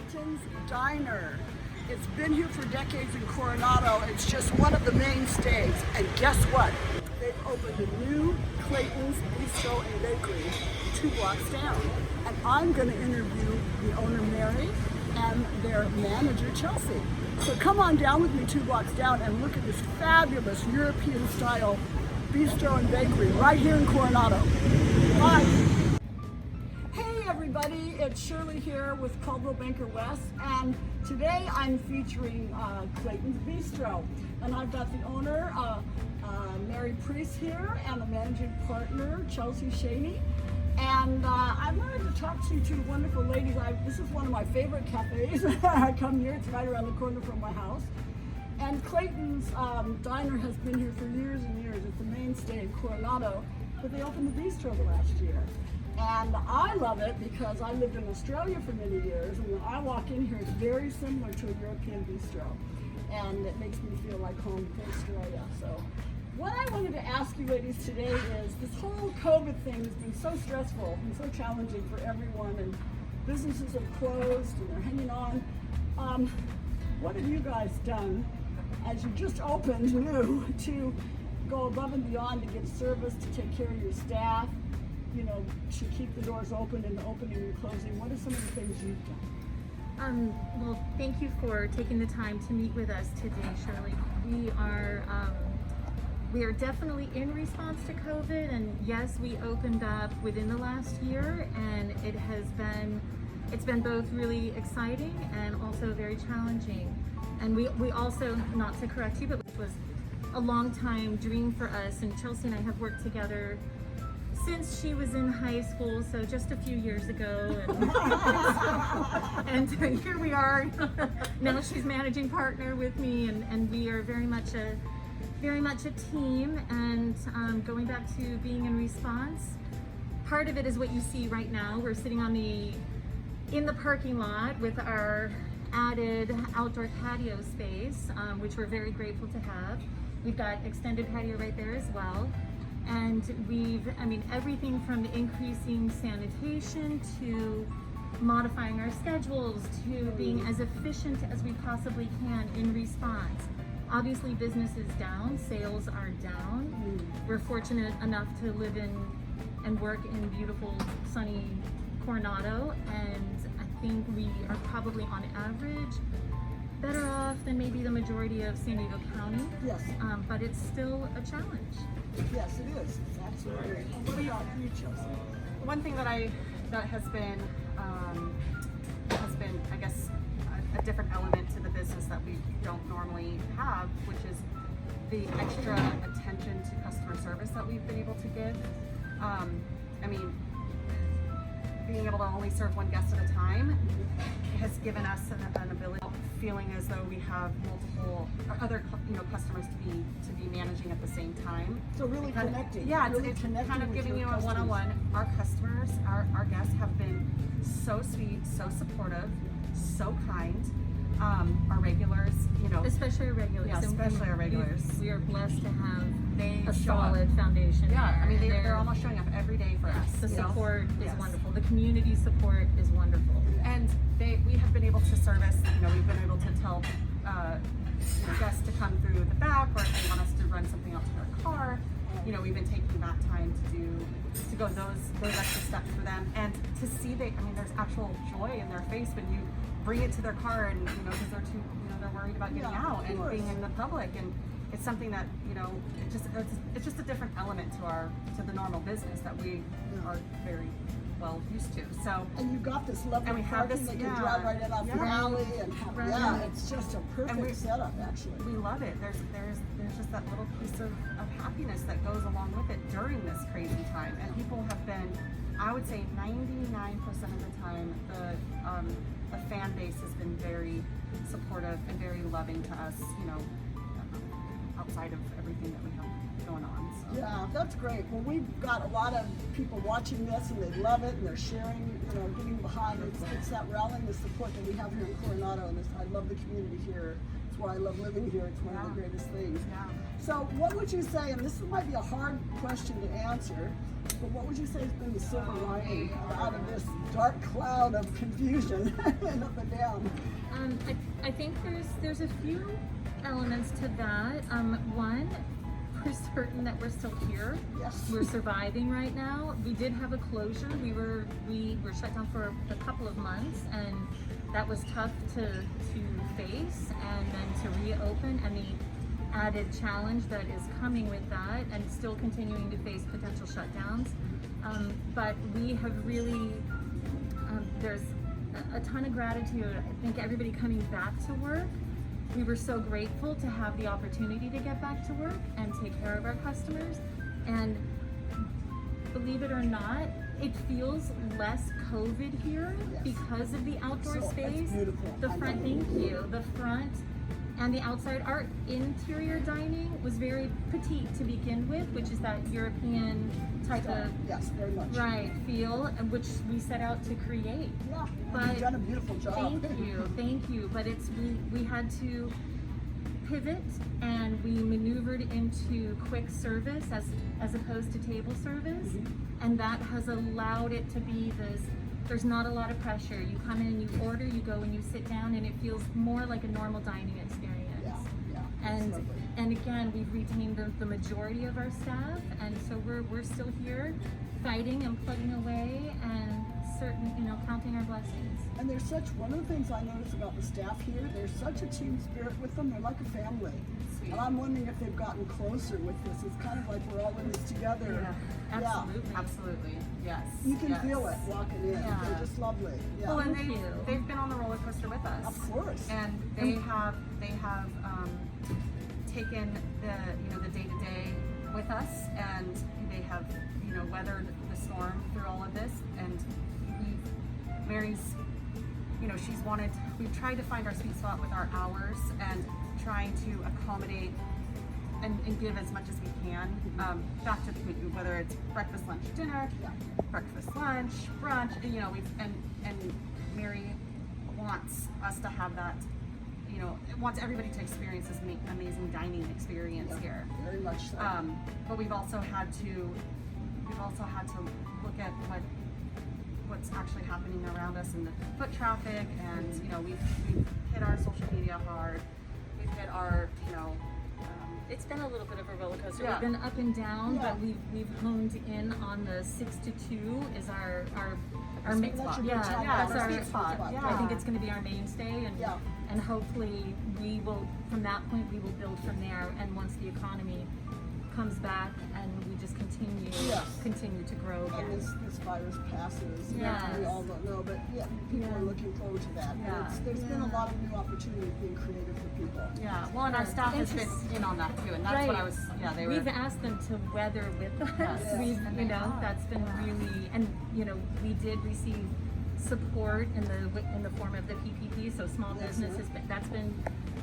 Clayton's Diner. It's been here for decades in Coronado. It's just one of the mainstays. And guess what? They've opened a new Clayton's Bistro and Bakery 2 blocks down. And I'm going to interview the owner, Mary, and their manager, Chelsea. So come on down with me 2 blocks down and look at this fabulous European-style bistro and bakery right here in Coronado. Bye. Hey everybody, it's Shirley here with Coldwell Banker West, and today I'm featuring Clayton's Bistro. And I've got the owner, Mary Priest here, and the managing partner, Chelsea Shaney. And I wanted to talk to you two wonderful ladies. This is one of my favorite cafes. I come here, it's right around the corner from my house. And Clayton's Diner has been here for years and years. It's a mainstay in Coronado, but they opened the bistro the last year. And I love it because I lived in Australia for many years, and when I walk in here, it's very similar to a European bistro. And it makes me feel like home in Australia. So what I wanted to ask you ladies today is, this whole COVID thing has been so stressful and so challenging for everyone, and businesses have closed and they're hanging on. What have you guys done as you just opened new to go above and beyond to get service, to take care of your staff, you know, to keep the doors open and opening and closing? What are some of the things you've done? Well, thank you for taking the time to meet with us today, Shirley. We are definitely in response to COVID, and yes, we opened up within the last year, and it's been both really exciting and also very challenging. And we also, not to correct you, but it was a long time dream for us, and Chelsea and I have worked together since she was in high school, so just a few years ago, and here we are. Now she's managing partner with me, and we are very much a team. And going back to being in response, part of it is what you see right now. We're sitting in the parking lot with our added outdoor patio space, which we're very grateful to have. We've got extended patio right there as well. And everything from increasing sanitation to modifying our schedules to being as efficient as we possibly can in response. Obviously, business is down, sales are down. We're fortunate enough to live in and work in beautiful, sunny Coronado, and I think we are probably on average better off than maybe the majority of San Diego County. Yes. But it's still a challenge. Yes, it is. Absolutely. And what about you, Chelsea? One thing that has been, I guess, a different element to the business that we don't normally have, which is the extra attention to customer service that we've been able to give. Being able to only serve one guest at a time has given us an ability, feeling as though we have multiple other customers to be managing at the same time. So really connecting. Yeah, really it's connecting kind of with giving your you a customers. one-on-one. Our customers, our guests have been so sweet, so supportive, so kind. Our regulars, Especially our regulars. Yeah, especially our regulars. We are blessed to have They a show up. solid foundation. Yeah, there, they're almost showing up every day for us. The you know? support is Yes. wonderful. The community support is wonderful. And we have been able to service, we've been able to tell guests to come through the back, or if they want us to run something out to their car. We've been taking that time to go those extra steps for them, and to see there's actual joy in their face when you bring it to their car, and because they're they're worried about getting out and being in the public, and it's something that it's just a different element to the normal business that we are very well used to. So, and you got this lovely and we have parking this, that you drive right in off the alley, and it's just a perfect setup actually. We love it. There's just that little piece of happiness that goes along with it during this crazy time, and people have been, I would say 99% of the time, the fan base has been very supportive and very loving to us, outside of everything that we have going on. So. Yeah, that's great. Well, we've got a lot of people watching this, and they love it, and they're sharing, getting behind it. It's that rallying, the support that we have here in Coronado, and I love the community here. It's why I love living here. It's one of the greatest things. Yeah. So what would you say, and this might be a hard question to answer, but what would you say has been the silver lining out of this dark cloud of confusion and up and down? I think there's a few elements to that. One, we're certain that we're still here. Yes. We're surviving right now. We did have a closure. We were shut down for a couple of months, and that was tough to face, and then to reopen, and the added challenge that is coming with that, and still continuing to face potential shutdowns. But we have really, there's a ton of gratitude. I think everybody coming back to work, we were so grateful to have the opportunity to get back to work and take care of our customers. And believe it or not, it feels less COVID here because of the outdoor space. Beautiful. The front, thank you. The front and the outside, our interior dining was very petite to begin with, which is that European type of very much. right feel, which we set out to create. Yeah, But you've done a beautiful job. Thank you. But it's we had to pivot, and we maneuvered into quick service as opposed to table service, and that has allowed it to be this. There's not a lot of pressure. You come in, you order, you go and you sit down, and it feels more like a normal dining experience. And again, we've retained the majority of our staff, and so we're still here, fighting and plugging away, and counting our blessings. And there's one of the things I notice about the staff here, there's such a team spirit with them. They're like a family. Sweet. And I'm wondering if they've gotten closer with this. It's kind of like we're all in this together. Absolutely. Absolutely. Yes. You can yes. feel it walking in. Yeah. They're just lovely. Yeah. Well, and Thank you. they've been on the roller coaster with us. Of course. And they have taken the day to day with us, and they have weathered the storm through all of this. And Mary's, we've tried to find our sweet spot with our hours and trying to accommodate and give as much as we can back to the community, whether it's breakfast, lunch, dinner, breakfast, lunch, brunch. And Mary wants us to have that. Wants everybody to experience this amazing dining experience here. Very much so. But we've also had to look at what's actually happening around us in the foot traffic, and we've hit our social media hard. We've hit our It's been a little bit of a roller coaster. Yeah. We've been up and down, Yeah. but we've honed in on the 6 to 2 is our That's your big time. that's our our sweet spot. I Yeah. think it's going to be our mainstay, and hopefully we will, from that point, we will build from there. And once the economy comes back, and we just continue to grow And again. this virus passes. Yes. We all don't know, but people are looking forward to that. Yeah. There's been a lot of new opportunities being created for people. Yeah, well, and our staff has been in on that too, and that's what I was. Yeah, they were. We've asked them to weather with us. Yes. We've, And they have. that's been really, and we did receive support in the form of the PPP, so small Yes, businesses. But that's been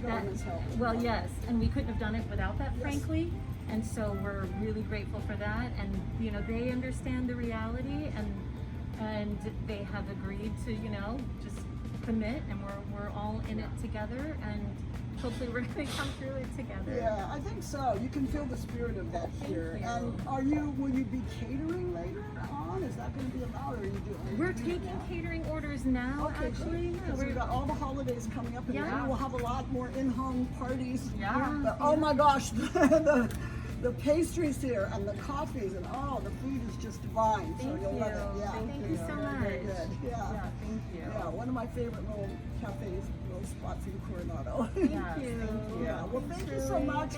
Government's help. well, yes, and we couldn't have done it without that, frankly. And so we're really grateful for that. And they understand the reality, and they have agreed to just commit, and we're all in it together, and hopefully we're going to come through it together. Yeah, I think so. You can feel the spirit of that here. you. And will you be catering later on? Is that going to be allowed, or are you doing? We're taking catering orders now, Okay, actually. because we've got all the holidays coming up, and Yeah. now we'll have a lot more in-home parties. Yeah. But, oh my gosh, the pastries here and the coffees and the food is just divine. So Thank you'll you. love it. Yeah. Thank you so Very much. good. Yeah. Yeah, thank you. Yeah, one of my favorite little cafes, little spots in Coronado. Thank Yes, you. thank you. Yeah, well, thank you so much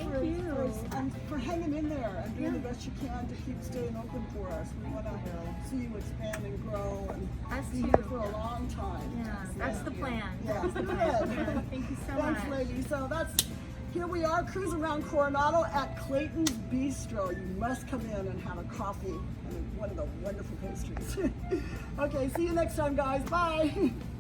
for hanging in there and doing the best you can to keep staying open for us. We want to see you expand and grow and Us be too. here for a long time. Yeah, that's the plan. Yeah, That's the good. plan. Yeah, thank you so Thanks, much. ladies. So here we are, cruising around Coronado at Clayton's Bistro. You must come in and have a coffee and one of the wonderful pastries. Okay, see you next time, guys. Bye.